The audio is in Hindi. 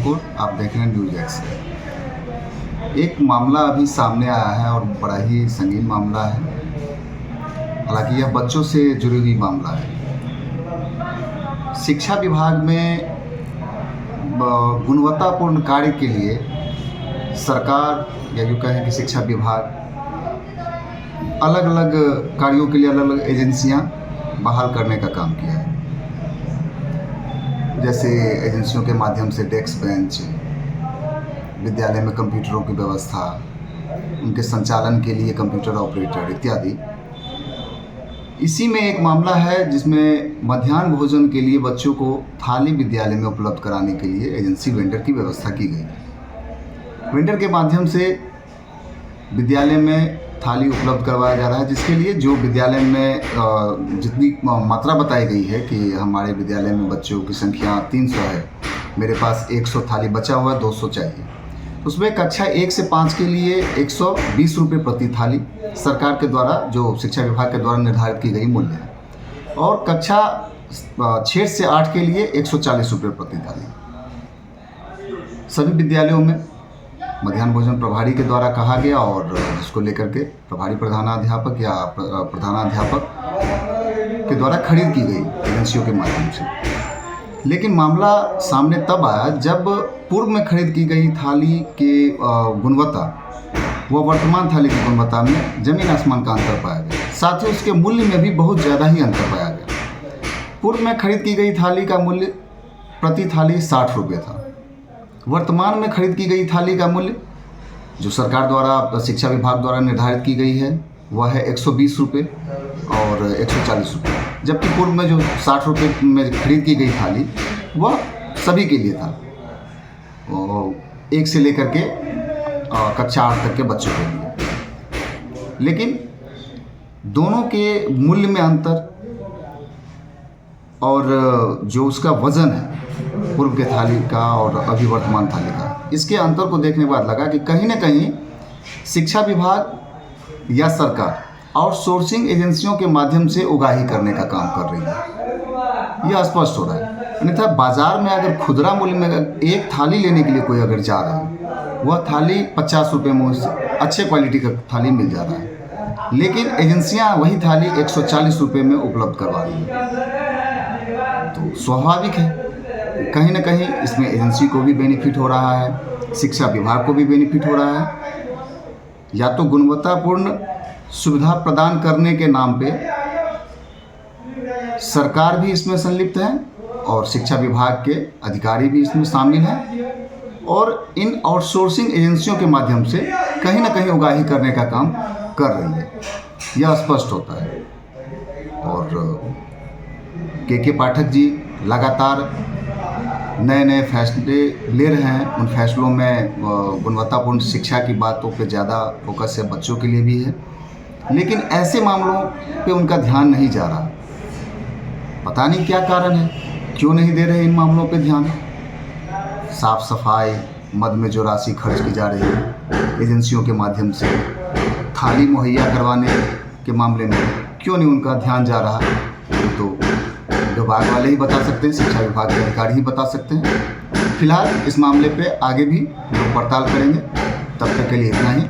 ठाकुर, आप देख रहे हैं न्यूज़ एक्स। एक मामला अभी सामने आया है और बड़ा ही संगीन मामला है। हालांकि यह बच्चों से जुड़ी हुई मामला है। शिक्षा विभाग में गुणवत्तापूर्ण कार्य के लिए सरकार या यूँ कहें कि शिक्षा विभाग अलग अलग कार्यों के लिए अलग अलग एजेंसियां बहाल करने का काम किया है। जैसे एजेंसियों के माध्यम से डेस्क बेंच, विद्यालय में कंप्यूटरों की व्यवस्था, उनके संचालन के लिए कंप्यूटर ऑपरेटर इत्यादि। इसी में एक मामला है जिसमें मध्याह्न भोजन के लिए बच्चों को थाली विद्यालय में उपलब्ध कराने के लिए एजेंसी वेंडर की व्यवस्था की गई है। वेंडर के माध्यम से विद्यालय में थाली उपलब्ध करवाया जा रहा है, जिसके लिए जो विद्यालय में जितनी मात्रा बताई गई है कि हमारे विद्यालय में बच्चों की संख्या 300 है, मेरे पास 100 थाली बचा हुआ, 200 चाहिए। उसमें कक्षा 1 से 5 के लिए 120 रुपये प्रति थाली सरकार के द्वारा, जो शिक्षा विभाग के द्वारा निर्धारित की गई मूल्य है, और कक्षा 6 से 8 के लिए 140 रुपये प्रति थाली। सभी विद्यालयों में मध्याह्न भोजन प्रभारी के द्वारा कहा गया और जिसको लेकर के प्रभारी प्रधानाध्यापक या प्रधानाध्यापक के द्वारा खरीद की गई एजेंसियों के माध्यम से। लेकिन मामला सामने तब आया जब पूर्व में खरीद की गई थाली के गुणवत्ता व वर्तमान थाली की गुणवत्ता में जमीन आसमान का अंतर पाया गया। साथ ही उसके मूल्य में भी बहुत ज़्यादा ही अंतर पाया गया। पूर्व में खरीद की गई थाली का मूल्य प्रति थाली 60 रुपये था। वर्तमान में खरीद की गई थाली का मूल्य जो सरकार द्वारा, शिक्षा विभाग द्वारा निर्धारित की गई है, वह है 120 रुपये और 140 रुपये। जबकि पूर्व में जो 60 रुपये में खरीद की गई थाली वह सभी के लिए था, 1 से लेकर के कक्षा 8 तक के बच्चों के लिए। लेकिन दोनों के मूल्य में अंतर और जो उसका वज़न है पूर्व के थाली का और अभी वर्तमान थाली का, इसके अंतर को देखने के बाद लगा कि कहीं ना कहीं शिक्षा विभाग या सरकार आउटसोर्सिंग एजेंसियों के माध्यम से उगाही करने का काम कर रही है। यह स्पष्ट हो रहा है। अन्यथा बाजार में अगर खुदरा मूल्य में एक थाली लेने के लिए कोई अगर जा रहा है, वह थाली 50 रुपये में अच्छे क्वालिटी का थाली मिल जा रहा है, लेकिन एजेंसियां वही थाली 140 रुपये में उपलब्ध करवा रही हैं। तो स्वाभाविक है कहीं ना कहीं इसमें एजेंसी को भी बेनिफिट हो रहा है, शिक्षा विभाग को भी बेनिफिट हो रहा है। या तो गुणवत्तापूर्ण सुविधा प्रदान करने के नाम पे सरकार भी इसमें संलिप्त है और शिक्षा विभाग के अधिकारी भी इसमें शामिल हैं, और इन आउटसोर्सिंग एजेंसियों के माध्यम से कहीं ना कहीं उगाही करने का काम कर रही है। यह स्पष्ट होता है। और के पाठक जी लगातार नए नए फैसले ले रहे हैं। उन फैसलों में गुणवत्तापूर्ण शिक्षा की बातों पे ज़्यादा फोकस है, बच्चों के लिए भी है, लेकिन ऐसे मामलों पे उनका ध्यान नहीं जा रहा। पता नहीं क्या कारण है, क्यों नहीं दे रहे इन मामलों पे ध्यान। साफ सफाई, मद में जो राशि खर्च की जा रही है एजेंसियों के माध्यम से, थाली मुहैया करवाने के मामले में क्यों नहीं उनका ध्यान जा रहा, तो विभाग वाले ही बता सकते हैं, शिक्षा विभाग के अधिकारी ही बता सकते हैं। फिलहाल इस मामले पे आगे भी लोग पड़ताल करेंगे। तब तक के लिए इतना ही।